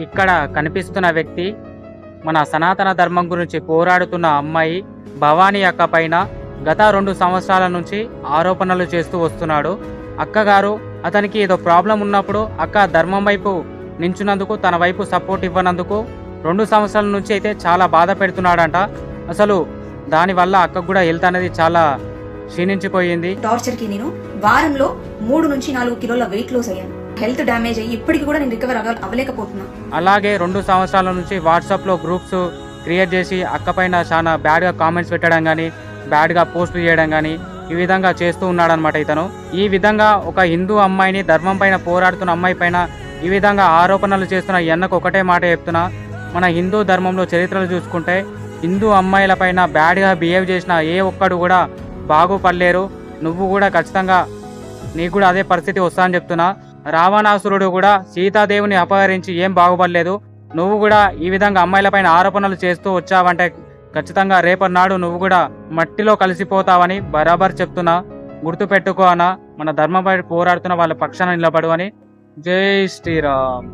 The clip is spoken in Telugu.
ఇక్కడ కనిపిస్తున్న వ్యక్తి మన సనాతన ధర్మం గురించి పోరాడుతున్న అమ్మాయి భవానీ అక్క పైన గత 2 సంవత్సరాల నుంచి ఆరోపణలు చేస్తూ వస్తున్నాడు. అక్కగారు అతనికి ఏదో ప్రాబ్లం ఉన్నప్పుడు అక్క ధర్మం వైపు నించున్నందుకు, తన వైపు సపోర్ట్ ఇవ్వనందుకు 2 సంవత్సరాల నుంచి అయితే చాలా బాధ పెడుతున్నాడంట. అసలు దానివల్ల అక్కకు కూడా హెల్త్ అనేది చాలా క్షీణించిపోయింది. టార్చర్ కి నేను వారంలో 3 నుంచి 4 కిలోల వెయిట్ లాస్ అయ్యాను. హెల్త్ డ్యామేజ్ అయ్యి ఇప్పటికి కూడా నేను రికవర్ అవ్వలేకపోతున్నా. అలాగే 2 సంవత్సరాల నుంచి వాట్సాప్లో గ్రూప్స్ క్రియేట్ చేసి అక్క పైన చాలా బ్యాడ్గా కామెంట్స్ పెట్టడం కానీ, బ్యాడ్గా పోస్టులు చేయడం కానీ ఈ విధంగా చేస్తూ ఉన్నాడనమాట ఇతను. ఈ విధంగా ఒక హిందూ అమ్మాయిని, ధర్మం పైన పోరాడుతున్న అమ్మాయి పైన ఈ విధంగా ఆరోపణలు చేస్తున్న ఎన్నకు ఒకటే మాట చెప్తున్నా, మన హిందూ ధర్మంలో చరిత్రలు చూసుకుంటే హిందూ అమ్మాయిల పైన బ్యాడ్గా బిహేవ్ చేసిన ఏ ఒక్కడు కూడా బాగుపడలేరు. నువ్వు కూడా ఖచ్చితంగా నీకు కూడా అదే పరిస్థితి వస్తా అని చెప్తున్నా. రావణాసురుడు కూడా సీతాదేవిని అపహరించి ఏం బాగుపడలేదు. నువ్వు కూడా ఈ విధంగా అమ్మాయిలపైన ఆరోపణలు చేస్తూ వచ్చావంటే ఖచ్చితంగా రేపటి నాడు నువ్వు కూడా మట్టిలో కలిసిపోతావని బరాబర్ చెప్తున్నా. గుర్తుపెట్టుకో అన్న, మన ధర్మంపై పోరాడుతున్న వాళ్ళ పక్షాన నిలబడు అని. జై శ్రీరామ్.